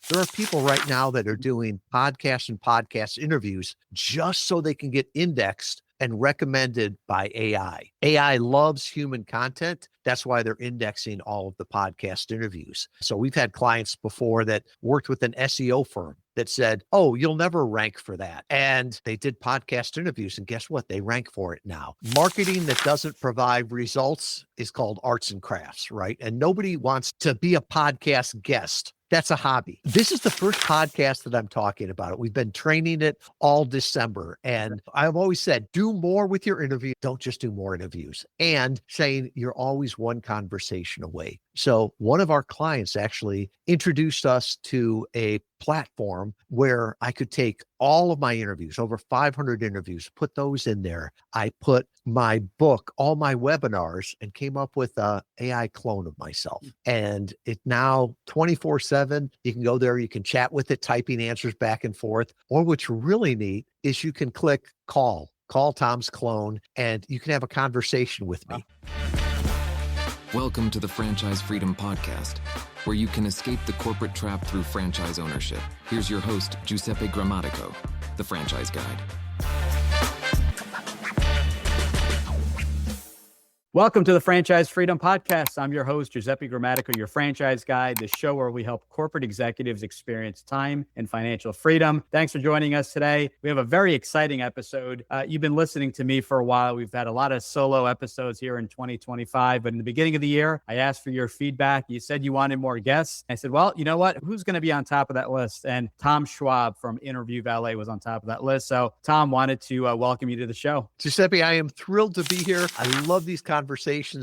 There are people right now that are doing podcasts and podcast interviews just so they can get indexed and recommended by AI. AI loves human content. That's why they're indexing all of the podcast interviews. So we've had clients before that worked with an SEO firm that said, oh, you'll never rank for that. And they did podcast interviews, and guess what? They rank for it now. Marketing that doesn't provide results is called arts and crafts, right? And nobody wants to be a podcast guest. That's a hobby. This is the first podcast that I'm talking about it. We've been training it all December. And I've always said, do more with your interview. Don't just do more interviews. And saying you're always one conversation away. So one of our clients actually introduced us to a platform where I could take all of my interviews, over 500 interviews, put those in there. I put my book, all my webinars, and came up with a AI clone of myself. And it now 24/7, you can go there, you can chat with it, typing answers back and forth. Or what's really neat is you can click call Tom's clone, and you can have a conversation with me. Welcome to the Franchise Freedom Podcast, where you can escape the corporate trap through franchise ownership. Here's your host, Giuseppe Grammatico, the Franchise Guide. Welcome to the Franchise Freedom Podcast. I'm your host, Giuseppe Grammatico, your franchise guide, the show where we help corporate executives experience time and financial freedom. Thanks for joining us today. We have a very exciting episode. You've been listening to me for a while. We've had a lot of solo episodes here in 2025, but in the beginning of the year, I asked for your feedback. You said you wanted more guests. I said, well, you know what? Who's going to be on top of that list? And Tom Schwab from Interview Valet was on top of that list. So Tom, wanted to welcome you to the show. Giuseppe, I am thrilled to be here. I love these conversations,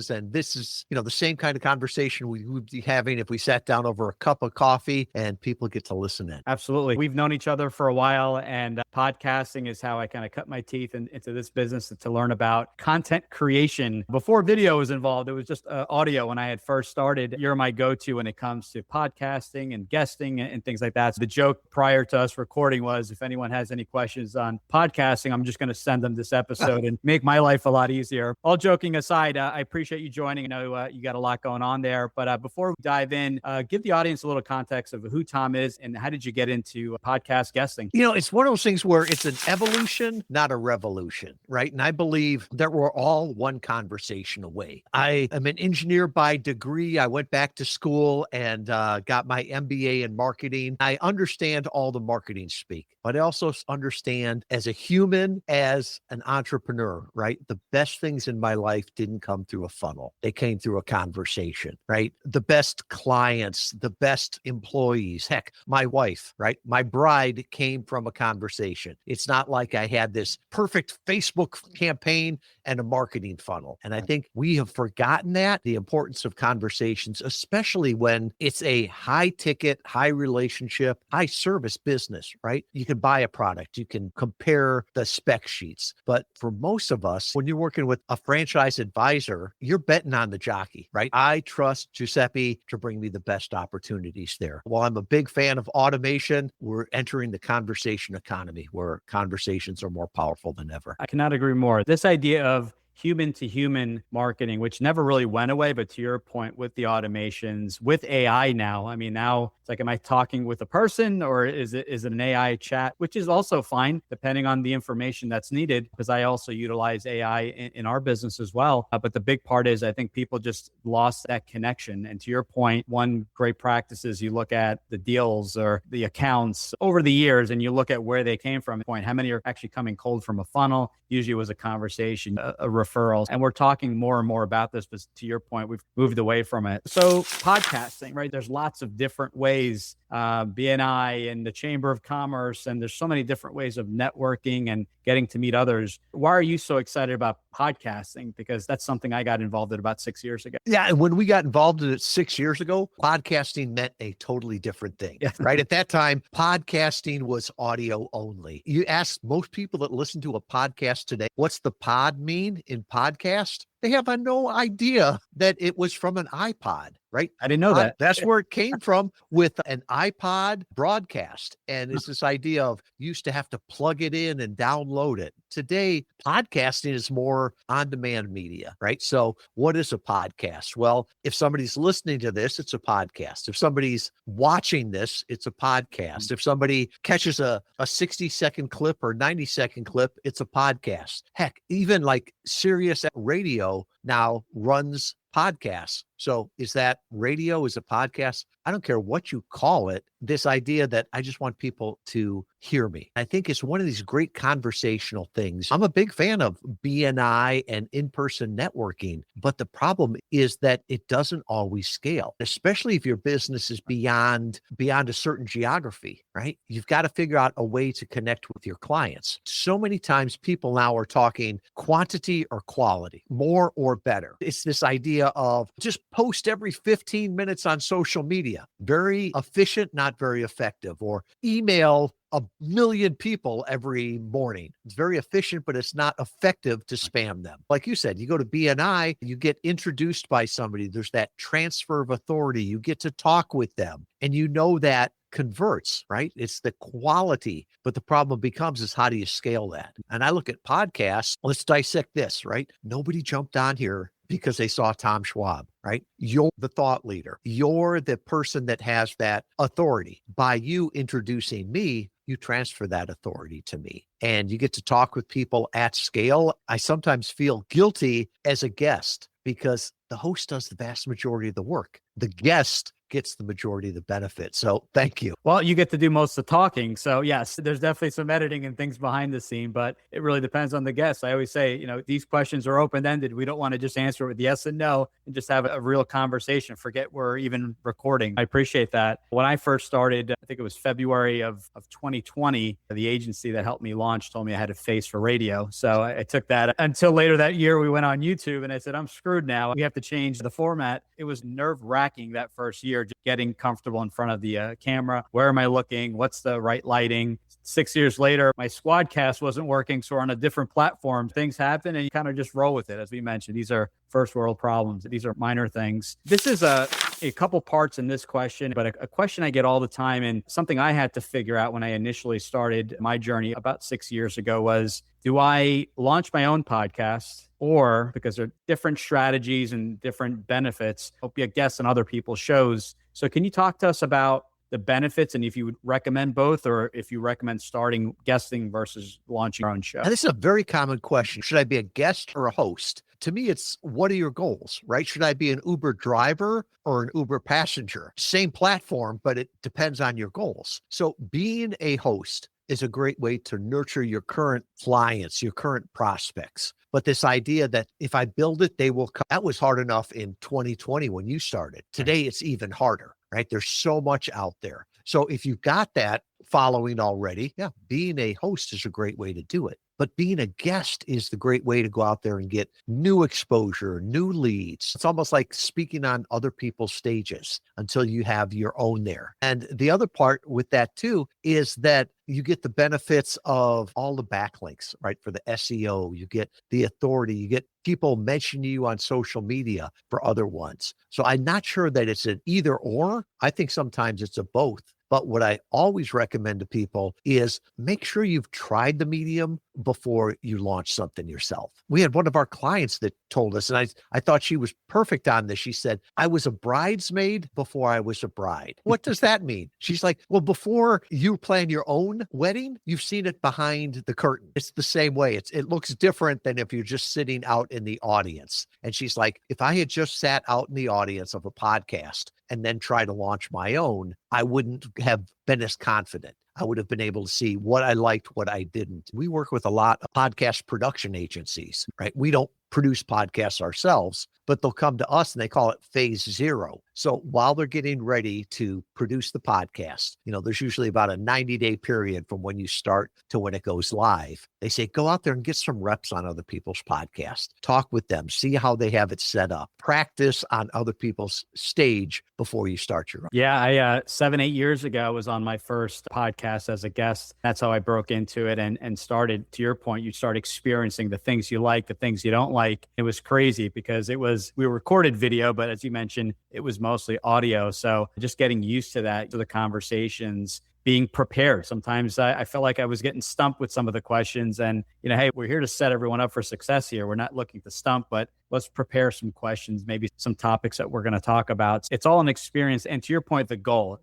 and this is, the same kind of conversation we would be having if we sat down over a cup of coffee and people get to listen in. Absolutely. We've known each other for a while, and podcasting is how I kind of cut my teeth into this business to learn about content creation. Before video was involved, it was just audio when I had first started. You're my go-to when it comes to podcasting and guesting and things like that. So the joke prior to us recording was, if anyone has any questions on podcasting, I'm just going to send them this episode and make my life a lot easier. All joking aside, I appreciate you joining. I know you got a lot going on there, but before we dive in, give the audience a little context of who Tom is and how did you get into podcast guesting? It's one of those things where it's an evolution, not a revolution, right? And I believe that we're all one conversation away. I am an engineer by degree. I went back to school and got my MBA in marketing. I understand all the marketing speak, but I also understand as a human, as an entrepreneur, right? The best things in my life didn't come through a funnel. They came through a conversation, right? The best clients, the best employees, heck, my wife, right? My bride came from a conversation. It's not like I had this perfect Facebook campaign and a marketing funnel. And I think we have forgotten the importance of conversations, especially when it's a high ticket, high relationship, high service business, right? You can buy a product, you can compare the spec sheets. But for most of us, when you're working with a franchise advisor, you're betting on the jockey, right? I trust Giuseppe to bring me the best opportunities there. While I'm a big fan of automation, we're entering the conversation economy where conversations are more powerful than ever. I cannot agree more. This idea of human to human marketing, which never really went away, but to your point with the automations, with AI now, I mean, now it's like, am I talking with a person or is it an AI chat, which is also fine depending on the information that's needed, because I also utilize AI in our business as well. But the big part is I think people just lost that connection. And to your point, one great practice is you look at the deals or the accounts over the years and you look at where they came from. How many are actually coming cold from a funnel? Usually it was a conversation, a referrals. And we're talking more and more about this, but to your point, we've moved away from it. So podcasting, right? There's lots of different ways, BNI and the Chamber of Commerce, and there's so many different ways of networking and getting to meet others. Why are you so excited about podcasting? Because that's something I got involved in about 6 years ago. Yeah. And when we got involved in it 6 years ago, podcasting meant a totally different thing, right? At that time, podcasting was audio only. You ask most people that listen to a podcast today, what's the pod mean in podcast? They have no idea that it was from an iPod, right? I didn't know that. That's where it came from with an iPod broadcast. And it's this idea of you used to have to plug it in and download it. Today, podcasting is more on-demand media, right? So what is a podcast? Well, if somebody's listening to this, it's a podcast. If somebody's watching this, it's a podcast. If somebody catches a 60-second clip or 90-second clip, it's a podcast. Heck, even like Sirius Radio now runs podcasts. So is that radio? Is a podcast? I don't care what you call it. This idea that I just want people to hear me. I think it's one of these great conversational things. I'm a big fan of BNI and in-person networking, but the problem is that it doesn't always scale, especially if your business is beyond a certain geography, right? You've got to figure out a way to connect with your clients. So many times people now are talking quantity or quality, more or better. It's this idea of just post every 15 minutes on social media. Very efficient, not very effective. Or email 1 million people every morning. It's very efficient, but it's not effective to spam them. Like you said, you go to BNI, you get introduced by somebody. There's that transfer of authority. You get to talk with them, and you know that converts, right? It's the quality. But the problem becomes is how do you scale that? And I look at podcasts. Let's dissect this, right? Nobody jumped on here because they saw Tom Schwab, right? You're the thought leader. You're the person that has that authority. By you introducing me, you transfer that authority to me, and you get to talk with people at scale. I sometimes feel guilty as a guest because the host does the vast majority of the work. The guest gets the majority of the benefit. So thank you. Well, you get to do most of the talking. So yes, there's definitely some editing and things behind the scene, but it really depends on the guest. I always say, these questions are open-ended. We don't want to just answer with yes and no and just have a real conversation. Forget we're even recording. I appreciate that. When I first started, I think it was February of 2020, the agency that helped me launch told me I had a face for radio. So I took that until later that year. We went on YouTube and I said, I'm screwed now. We have to change the format. It was nerve-wracking that first year, just getting comfortable in front of the camera. Where am I looking? What's the right lighting? 6 years later, my Squadcast wasn't working. So we're on a different platform. Things happen and you kind of just roll with it. As we mentioned, these are first world problems. These are minor things. This is a couple parts in this question, but a question I get all the time and something I had to figure out when I initially started my journey about 6 years ago was, do I launch my own podcast? Or because there are different strategies and different benefits, I'll be a guest on other people's shows. So can you talk to us about the benefits and if you would recommend both, or if you recommend starting guesting versus launching your own show? And this is a very common question. Should I be a guest or a host? To me, it's what are your goals, right? Should I be an Uber driver or an Uber passenger? Same platform, but it depends on your goals. So being a host is a great way to nurture your current clients, your current prospects. But this idea that if I build it, they will come, that was hard enough in 2020 when you started. Today, it's even harder, right? There's so much out there. So if you've got that following already, being a host is a great way to do it. But being a guest is the great way to go out there and get new exposure, new leads. It's almost like speaking on other people's stages until you have your own there. And the other part with that too is that you get the benefits of all the backlinks, right? For the SEO, you get the authority, you get people mentioning you on social media for other ones. So I'm not sure that it's an either or. I think sometimes it's a both. But what I always recommend to people is make sure you've tried the medium before you launch something yourself. We had one of our clients that told us, and I thought she was perfect on this. She said, I was a bridesmaid before I was a bride. What does that mean? She's like, well, before you plan your own wedding, you've seen it behind the curtain. It's the same way. It looks different than if you're just sitting out in the audience. And she's like, if I had just sat out in the audience of a podcast and then try to launch my own, I wouldn't have been as confident. I would have been able to see what I liked, what I didn't. We work with a lot of podcast production agencies, right? We don't produce podcasts ourselves, but they'll come to us and they call it phase 0. So while they're getting ready to produce the podcast, there's usually about a 90-day period from when you start to when it goes live. They say, go out there and get some reps on other people's podcasts, talk with them, see how they have it set up, practice on other people's stage before you start your own. Yeah, I 7-8 years ago was on my first podcast as a guest. That's how I broke into it and started, to your point, you start experiencing the things you like, the things you don't like. mic. It was crazy because we recorded video, but as you mentioned, it was mostly audio. So just getting used to that, to the conversations, being prepared. Sometimes I felt like I was getting stumped with some of the questions, and, hey, we're here to set everyone up for success here. We're not looking to stump, but let's prepare some questions, maybe some topics that we're going to talk about. It's all an experience. And to your point, the goal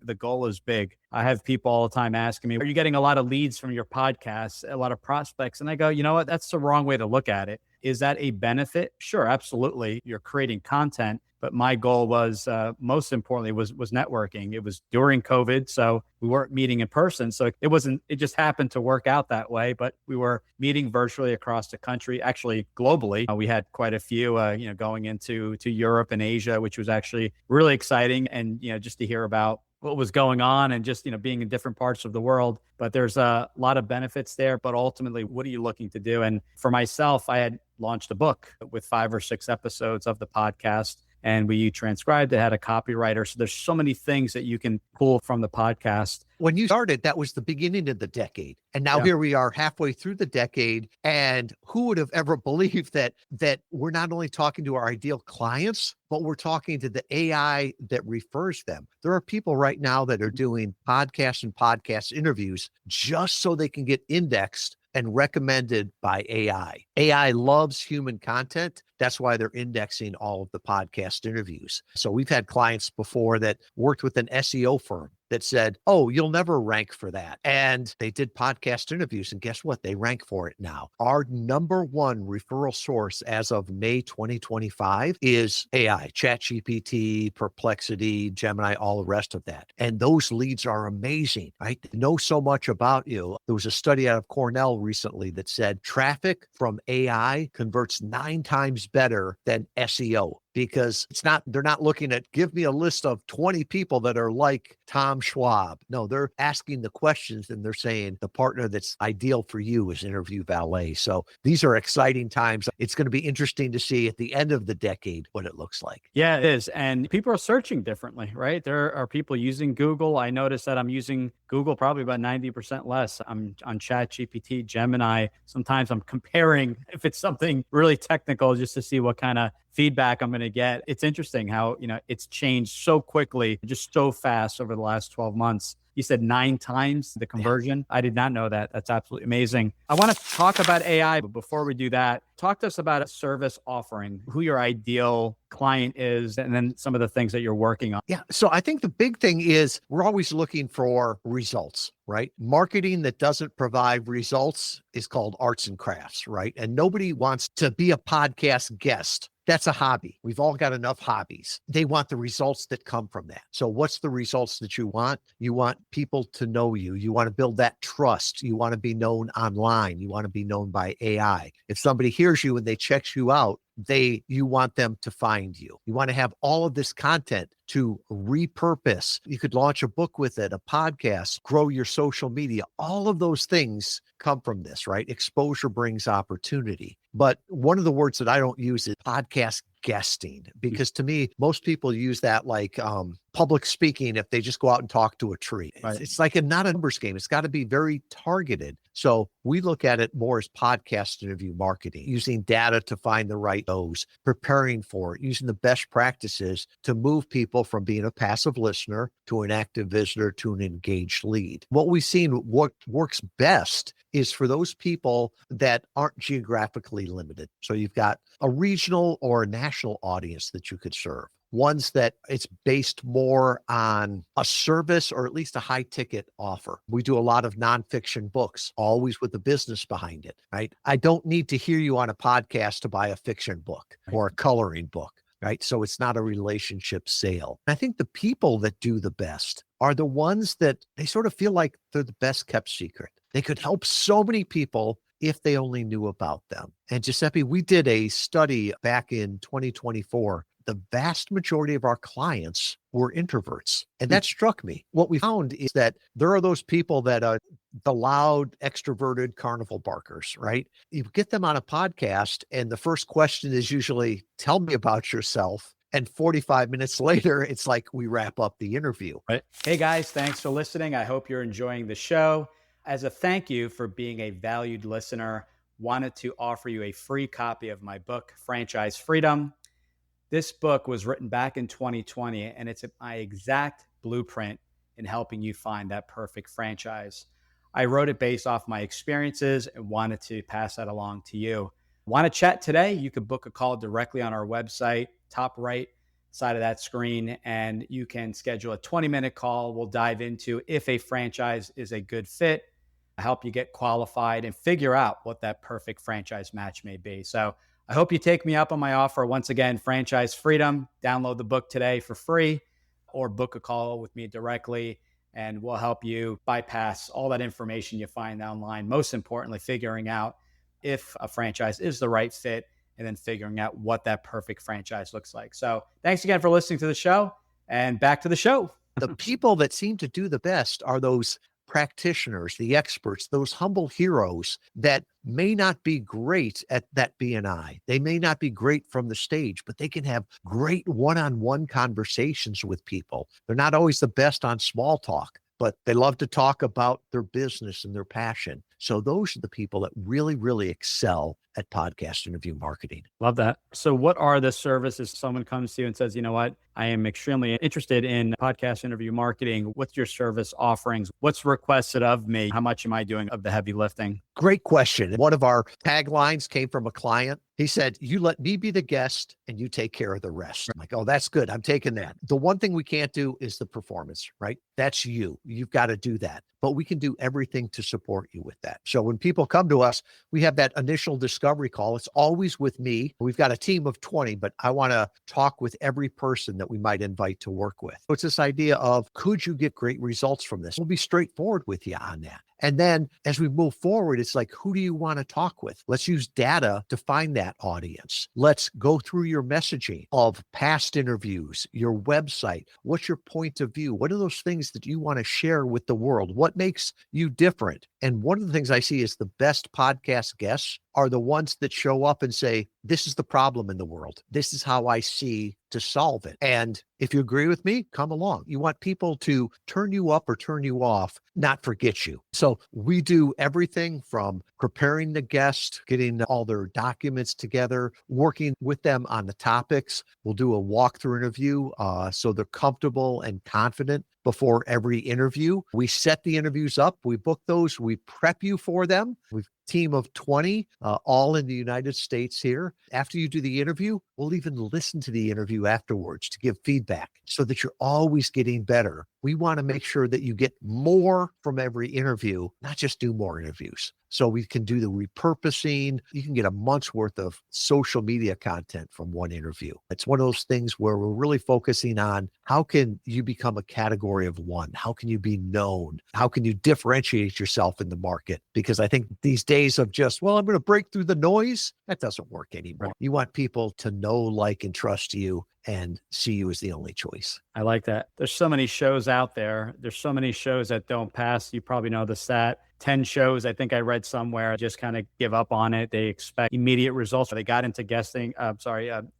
is big. I have people all the time asking me, are you getting a lot of leads from your podcasts, a lot of prospects? And I go, you know what? That's the wrong way to look at it. Is that a benefit? Sure, absolutely. You're creating content. But my goal was, most importantly, was networking. It was during COVID, so we weren't meeting in person. So it just happened to work out that way. But we were meeting virtually across the country, actually globally. We had quite a few, going into Europe and Asia, which was actually really exciting. And, just to hear about what was going on and just, being in different parts of the world. But there's a lot of benefits there. But ultimately, what are you looking to do? And for myself, I had launched a book with 5 or 6 episodes of the podcast. And we transcribed it, had a copywriter. So there's so many things that you can pull from the podcast. When you started, that was the beginning of the decade. And now here we are halfway through the decade. And who would have ever believed that we're not only talking to our ideal clients, but we're talking to the AI that refers them. There are people right now that are doing podcasts and podcast interviews just so they can get indexed and recommended by AI. AI loves human content. That's why they're indexing all of the podcast interviews. So we've had clients before that worked with an SEO firm that said, oh, you'll never rank for that. And they did podcast interviews, and guess what? They rank for it now. Our number one referral source as of May 2025 is AI, ChatGPT, Perplexity, Gemini, all the rest of that. And those leads are amazing, right? They know so much about you. There was a study out of Cornell recently that said traffic from AI converts 9 times better than SEO. Because they're not looking at, give me a list of 20 people that are like Tom Schwab. No, they're asking the questions and they're saying the partner that's ideal for you is Interview Valet. So these are exciting times. It's going to be interesting to see at the end of the decade what it looks like. Yeah, it is. And people are searching differently, right? There are people using Google. I noticed that I'm using Google probably about 90% less. I'm on ChatGPT, Gemini. Sometimes I'm comparing if it's something really technical just to see what kind of feedback I'm going to get. It's interesting how, it's changed so quickly, just so fast over the last 12 months. You said 9 times the conversion. I did not know that. That's absolutely amazing. I want to talk about AI, but before we do that, talk to us about a service offering, who your ideal client is, and then some of the things that you're working on. Yeah. So I think the big thing is we're always looking for results, right? Marketing that doesn't provide results is called arts and crafts, right? And nobody wants to be a podcast guest. That's a hobby. We've all got enough hobbies. They want the results that come from that. So what's the results that you want? You want people to know you. You want to build that trust. You want to be known online. You want to be known by AI. If somebody hears you and they check you out, you want them to find you. You want to have all of this content to repurpose. You could launch a book with it, a podcast, grow your social media. All of those things come from this, right? Exposure brings opportunity. But one of the words that I don't use is podcast guesting, because to me, most people use that like public speaking if they just go out and talk to a tree. Right. It's like not a numbers game. It's got to be very targeted. So we look at it more as podcast interview marketing, using data to find the right those, preparing for it, using the best practices to move people from being a passive listener to an active visitor to an engaged lead. What we've seen, what works best is for those people that aren't geographically limited. So you've got a regional or a national audience that you could serve. Ones that it's based more on a service or at least a high ticket offer. We do a lot of nonfiction books, always with the business behind it, right? I don't need to hear you on a podcast to buy a fiction book or a coloring book, right? So it's not a relationship sale. I think the people that do the best are the ones that they sort of feel like they're the best kept secret. They could help so many people if they only knew about them. And Giuseppe, we did a study back in 2024. The vast majority of our clients were introverts. And that struck me. What we found is that there are those people that are the loud, extroverted carnival barkers, right? You get them on a podcast, and the first question is usually, tell me about yourself. And 45 minutes later, it's like we wrap up the interview. Right. Hey guys, thanks for listening. I hope you're enjoying the show. As a thank you for being a valued listener, wanted to offer you a free copy of my book, Franchise Freedom. This book was written back in 2020, and it's my exact blueprint in helping you find that perfect franchise. I wrote it based off my experiences and wanted to pass that along to you. Want to chat today? You can book a call directly on our website, top right side of that screen, and you can schedule a 20-minute call. We'll dive into if a franchise is a good fit, help you get qualified, and figure out what that perfect franchise match may be. So I hope you take me up on my offer. Once again, Franchise Freedom. Download the book today for free or book a call with me directly, and we'll help you bypass all that information you find online. Most importantly, figuring out if a franchise is the right fit, and then figuring out what that perfect franchise looks like. So thanks again for listening to the show, and back to the show. The people that seem to do the best are those practitioners, the experts, those humble heroes that may not be great at that BNI. They may not be great from the stage, but they can have great one-on-one conversations with people. They're not always the best on small talk, but they love to talk about their business and their passion. So those are the people that really, really excel at podcast interview marketing. Love that. So what are the services someone comes to you and says, you know what, I am extremely interested in podcast interview marketing. What's your service offerings? What's requested of me? How much am I doing of the heavy lifting? Great question. One of our taglines came from a client. He said, you let me be the guest and you take care of the rest. I'm like, oh, that's good. I'm taking that. The one thing we can't do is the performance, right? That's you. You've got to do that. But we can do everything to support you with that. So when people come to us, we have that initial discovery call. It's always with me. We've got a team of 20, but I want to talk with every person that we might invite to work with. So it's this idea of, could you get great results from this? We'll be straightforward with you on that. And then as we move forward, it's like, who do you want to talk with? Let's use data to find that audience. Let's go through your messaging of past interviews, your website. What's your point of view? What are those things that you want to share with the world? What makes you different? And one of the things I see is the best podcast guests are the ones that show up and say, this is the problem in the world. This is how I see to solve it. And if you agree with me, come along. You want people to turn you up or turn you off, not forget you. So we do everything from preparing the guest, getting all their documents together, working with them on the topics. We'll do a walkthrough interview so they're comfortable and confident before every interview. We set the interviews up. We book those. We prep you for them. We've team of 20, all in the United States here. After you do the interview, we'll even listen to the interview afterwards to give feedback so that you're always getting better. We want to make sure that you get more from every interview, not just do more interviews. So we can do the repurposing. You can get a month's worth of social media content from one interview. It's one of those things where we're really focusing on how can you become a category of one? How can you be known? How can you differentiate yourself in the market? Because I think these days of just, well, I'm going to break through the noise, that doesn't work anymore. Right. You want people to know, like, and trust you and see you as the only choice. I like that. There's so many shows out there. There's so many shows that don't pass. You probably know the stat. 10 shows, I think I read somewhere, just kind of give up on it. They expect immediate results. They got into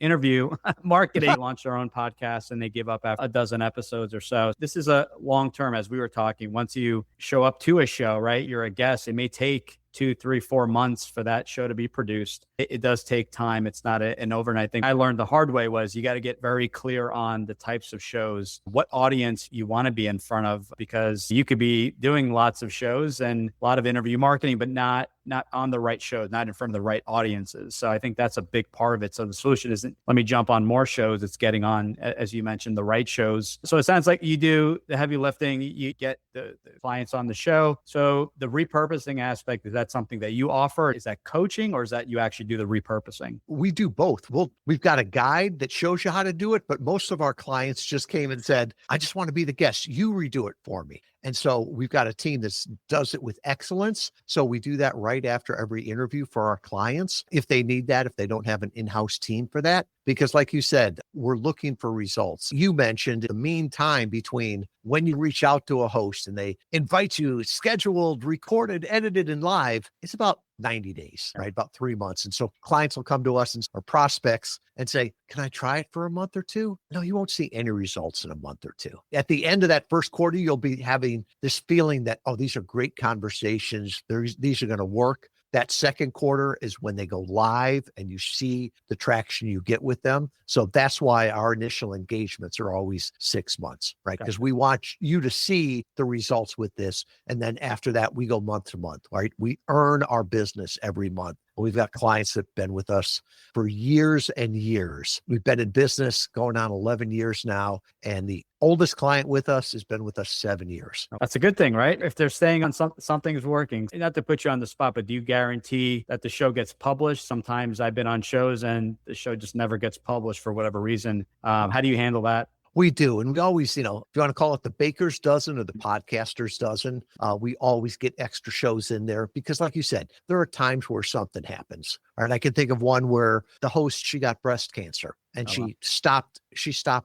interview marketing, launched their own podcast, and they give up after a dozen episodes or so. This is a long-term, as we were talking. Once you show up to a show, right, you're a guest. It may take 2, 3, 4 months for that show to be produced. It does take time. It's not an overnight thing. I learned the hard way was you got to get very clear on the types of shows, what audience you want to be in front of, because you could be doing lots of shows and a lot of interview marketing, but not on the right shows, not in front of the right audiences. So I think that's a big part of it. So the solution isn't, let me jump on more shows. It's getting on, as you mentioned, the right shows. So it sounds like you do the heavy lifting, you get the clients on the show. So the repurposing aspect, is that something that you offer? Is that coaching, or is that you actually do the repurposing? We do both. We've got a guide that shows you how to do it, but most of our clients just came and said, I just want to be the guest. You redo it for me. And so we've got a team that does it with excellence. So we do that right after every interview for our clients, if they need that, if they don't have an in-house team for that. Because like you said, we're looking for results. You mentioned the mean time between when you reach out to a host and they invite you scheduled, recorded, edited, and live. It's about 90 days, right? About 3 months. And so clients will come to us or prospects and say, can I try it for a month or two? No, you won't see any results in a month or two. At the end of that first quarter, you'll be having this feeling that, oh, these are great conversations. These are going to work. That second quarter is when they go live and you see the traction you get with them. So that's why our initial engagements are always 6 months, right? Because we want you to see the results with this. And then after that, we go month to month, right? We earn our business every month. We've got clients that have been with us for years and years. We've been in business going on 11 years now. And the oldest client with us has been with us 7 years. That's a good thing, right? If they're staying on something's working, not to put you on the spot, but do you guarantee that the show gets published? Sometimes I've been on shows and the show just never gets published for whatever reason. How do you handle that? We do. And we always, if you want to call it the baker's dozen or the podcaster's dozen, we always get extra shows in there because like you said, there are times where something happens. Right? And I can think of one where the host, she got breast cancer and she stopped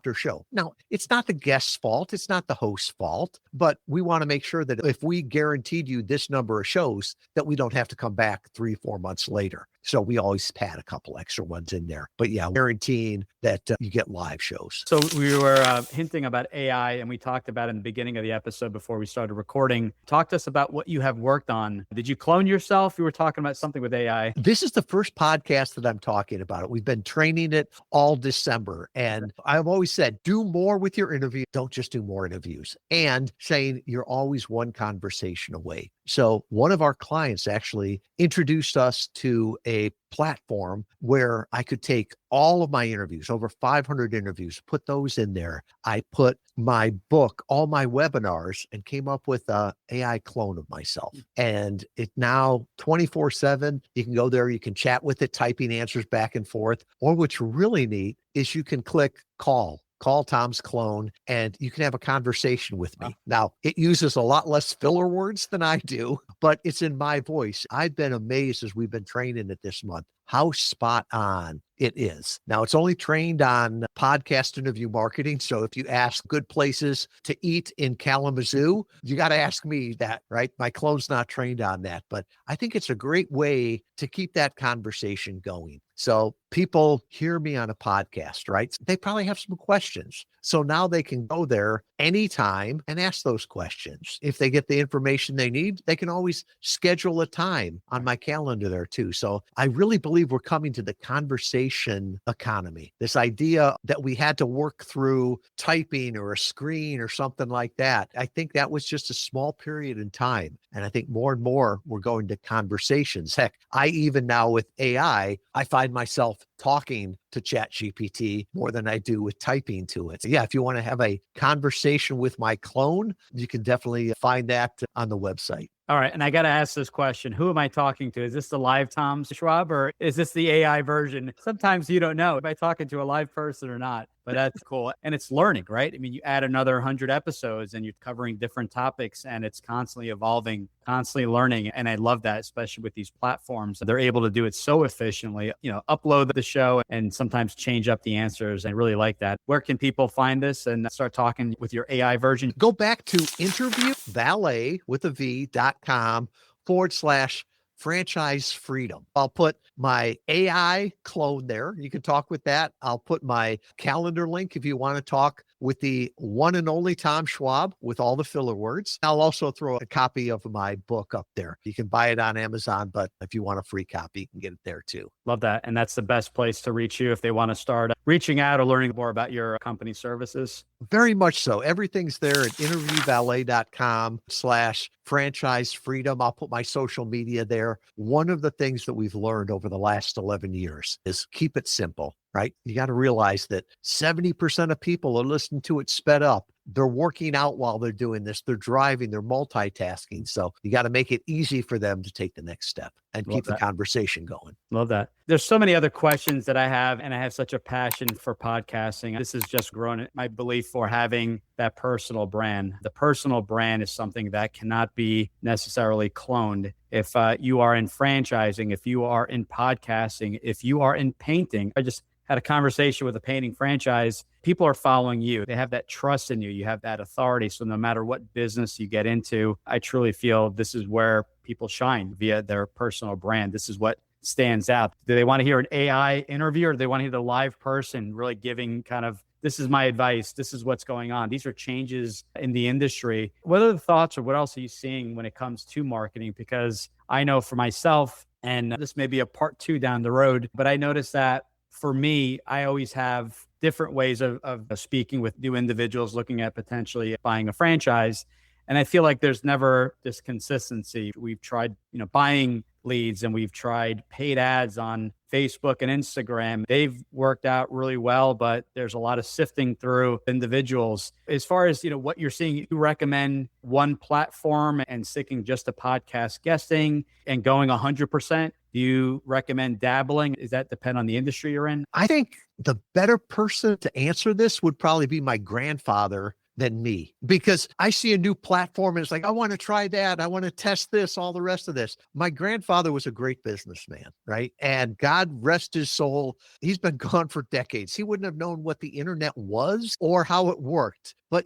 her show. Now, it's not the guest's fault. It's not the host's fault, but we want to make sure that if we guaranteed you this number of shows, that we don't have to come back 3-4 months later. So we always pad a couple extra ones in there. But yeah, guaranteeing that you get live shows. So we were hinting about AI and we talked about in the beginning of the episode before we started recording. Talk to us about what you have worked on. Did you clone yourself? You were talking about something with AI. This is the first podcast that I'm talking about it. We've been training it all December. And I've always said, do more with your interview. Don't just do more interviews. And saying you're always one conversation away. So one of our clients actually introduced us to a platform where I could take all of my interviews, over 500 interviews, put those in there. I put my book, all my webinars, and came up with a AI clone of myself. And it now 24/7, you can go there, you can chat with it, typing answers back and forth. Or what's really neat is you can click call Tom's clone, and you can have a conversation with me. Now, it uses a lot less filler words than I do, but it's in my voice. I've been amazed as we've been training it this month, how spot on it is. Now, it's only trained on podcast interview marketing. So if you ask good places to eat in Kalamazoo, you got to ask me that, right? My clone's not trained on that, but I think it's a great way to keep that conversation going. So people hear me on a podcast, right? They probably have some questions. So now they can go there anytime and ask those questions. If they get the information they need, they can always schedule a time on my calendar there too. So I really believe we're coming to the conversation economy. This idea that we had to work through typing or a screen or something like that. I think that was just a small period in time. And I think more and more we're going to conversations. Heck, I even now with AI, I find myself talking to ChatGPT more than I do with typing to it. So yeah, if you want to have a conversation with my clone, you can definitely find that on the website. All right. And I got to ask this question. Who am I talking to? Is this the live Tom Schwab or is this the AI version? Sometimes you don't know if I'm talking to a live person or not, but that's cool. And it's learning, right? I mean, you add another 100 episodes and you're covering different topics and it's constantly evolving, constantly learning. And I love that, especially with these platforms. They're able to do it so efficiently, upload the show and sometimes change up the answers. I really like that. Where can people find this and start talking with your AI version? Go back to interviewvalet.com/franchise freedom. I'll put my AI clone there. You can talk with that. I'll put my calendar link if you want to talk with the one and only Tom Schwab with all the filler words. I'll also throw a copy of my book up there. You can buy it on Amazon, but if you want a free copy, you can get it there too. Love that. And that's the best place to reach you if they want to start reaching out or learning more about your company services. Very much so. Everything's there at interviewvalet.com/franchise freedom. I'll put my social media there. One of the things that we've learned over the last 11 years is keep it simple, right? You got to realize that 70% of people are listening to it sped up. They're working out while they're doing this. They're driving, they're multitasking. So you got to make it easy for them to take the next step and keep the conversation going. Love that. There's so many other questions that I have, and I have such a passion for podcasting. This has just grown my belief for having that personal brand. The personal brand is something that cannot be necessarily cloned. If you are in franchising, if you are in podcasting, if you are in painting, I just had a conversation with a painting franchise. People are following you. They have that trust in you. You have that authority. So no matter what business you get into, I truly feel this is where people shine via their personal brand. This is what stands out. Do they want to hear an AI interview or do they want to hear the live person really giving kind of, this is my advice, this is what's going on? These are changes in the industry. What are the thoughts or what else are you seeing when it comes to marketing? Because I know for myself, and this may be a part 2 down the road, but I noticed that for me, I always have different ways of speaking with new individuals looking at potentially buying a franchise. And I feel like there's never this consistency. We've tried, buying leads, and we've tried paid ads on Facebook and Instagram. They've worked out really well, but there's a lot of sifting through individuals. As far as, what you're seeing, you recommend one platform and sticking just to podcast guesting and going 100%. Do you recommend dabbling? Does that depend on the industry you're in? I think the better person to answer this would probably be my grandfather than me, because I see a new platform and it's like, I want to try that. I want to test this, all the rest of this. My grandfather was a great businessman, right? And God rest his soul. He's been gone for decades. He wouldn't have known what the internet was or how it worked. But,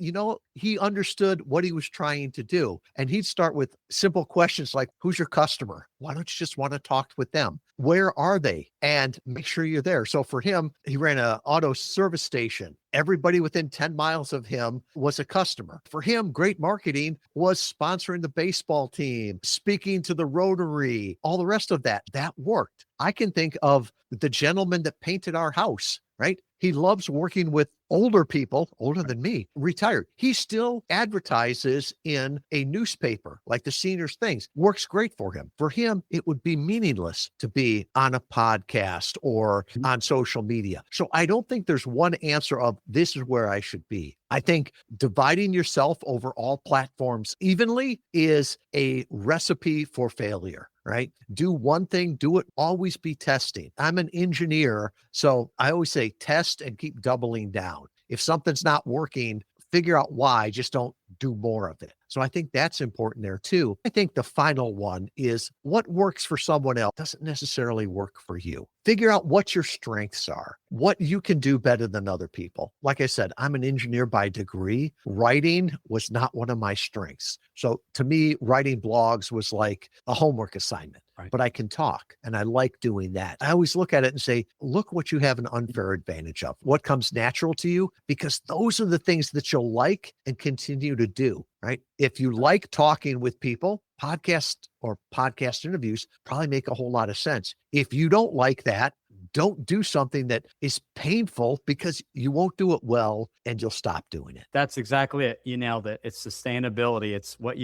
he understood what he was trying to do. And he'd start with simple questions like, who's your customer? Why don't you just want to talk with them? Where are they? And make sure you're there. So for him, he ran an auto service station. Everybody within 10 miles of him was a customer. For him, great marketing was sponsoring the baseball team, speaking to the Rotary, all the rest of that. That worked. I can think of the gentleman that painted our house, right? He loves working with older people, older than me, retired. He still advertises in a newspaper, like the seniors things. Works great for him. For him, it would be meaningless to be on a podcast or on social media. So I don't think there's one answer of this is where I should be. I think dividing yourself over all platforms evenly is a recipe for failure, right? Do one thing, do it, always be testing. I'm an engineer, so I always say test and keep doubling down. If something's not working, figure out why, just don't do more of it. So I think that's important there too. I think the final one is what works for someone else doesn't necessarily work for you. Figure out what your strengths are, what you can do better than other people. Like I said, I'm an engineer by degree. Writing was not one of my strengths. So to me, writing blogs was like a homework assignment. Right. But I can talk and I like doing that. I always look at it and say, look what you have an unfair advantage of. What comes natural to you? Because those are the things that you'll like and continue to do, right? If you like talking with people, podcast or podcast interviews probably make a whole lot of sense. If you don't like that, don't do something that is painful because you won't do it well and you'll stop doing it. That's exactly it. You nailed it. It's sustainability. It's what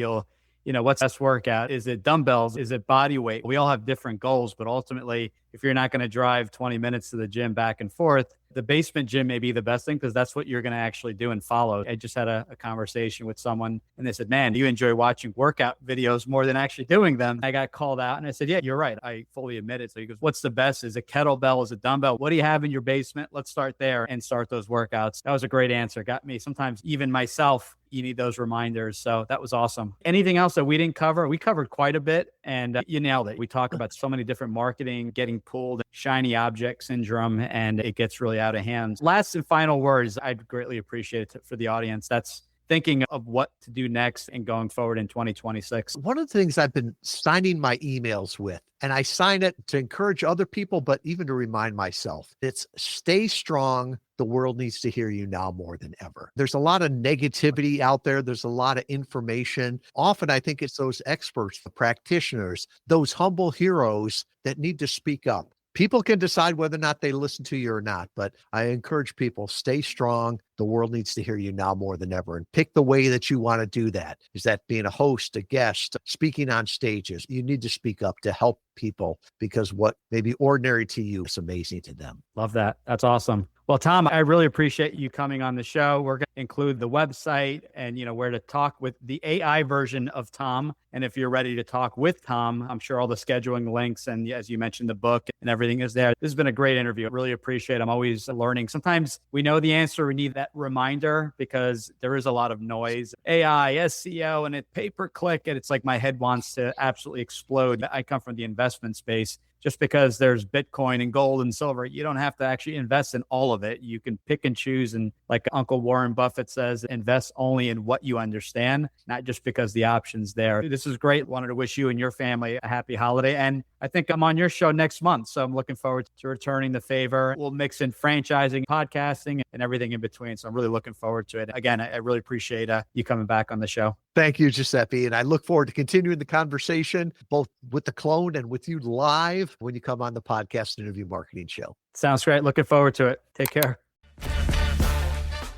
what's best workout? Is it dumbbells? Is it body weight? We all have different goals, but ultimately, if you're not going to drive 20 minutes to the gym back and forth, the basement gym may be the best thing because that's what you're going to actually do and follow. I just had a conversation with someone and they said, man, you enjoy watching workout videos more than actually doing them. I got called out and I said, yeah, you're right. I fully admit it. So he goes, what's the best? Is it kettlebell? Is it dumbbell? What do you have in your basement? Let's start there and start those workouts. That was a great answer. Got me. Sometimes even myself, you need those reminders. So that was awesome. Anything else that we didn't cover? We covered quite a bit and you nailed it. We talk about so many different marketing, getting pulled, shiny object syndrome, and it gets really out of hand. Last and final words, I'd greatly appreciate it for the audience that's thinking of what to do next and going forward in 2026. One of the things I've been signing my emails with, and I sign it to encourage other people, but even to remind myself, it's stay strong. The world needs to hear you now more than ever. There's a lot of negativity out there. There's a lot of information. Often I think it's those experts, the practitioners, those humble heroes that need to speak up. People can decide whether or not they listen to you or not, but I encourage people, stay strong. The world needs to hear you now more than ever, and pick the way that you want to do that. Is that being a host, a guest, speaking on stages? You need to speak up to help people because what may be ordinary to you is amazing to them. Love that. That's awesome. Well, Tom, I really appreciate you coming on the show. We're going to include the website and, where to talk with the AI version of Tom. And if you're ready to talk with Tom, I'm sure all the scheduling links and, as you mentioned, the book and everything is there. This has been a great interview. I really appreciate it. I'm always learning. Sometimes we know the answer. We need that reminder because there is a lot of noise. AI, SEO, and it pay-per-click. And it's like my head wants to absolutely explode. I come from the investment space. Just because there's Bitcoin and gold and silver, you don't have to actually invest in all of it. You can pick and choose. And like Uncle Warren Buffett says, invest only in what you understand, not just because the option's there. This this is great. Wanted to wish you and your family a happy holiday. And I think I'm on your show next month. So I'm looking forward to returning the favor. We'll mix in franchising, podcasting, and everything in between. So I'm really looking forward to it. Again, I really appreciate you coming back on the show. Thank you, Giuseppe. And I look forward to continuing the conversation, both with the clone and with you live when you come on the podcast interview marketing show. Sounds great. Looking forward to it. Take care.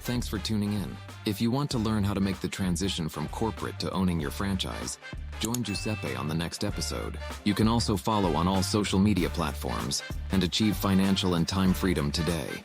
Thanks for tuning in. If you want to learn how to make the transition from corporate to owning your franchise, join Giuseppe on the next episode. You can also follow on all social media platforms and achieve financial and time freedom today.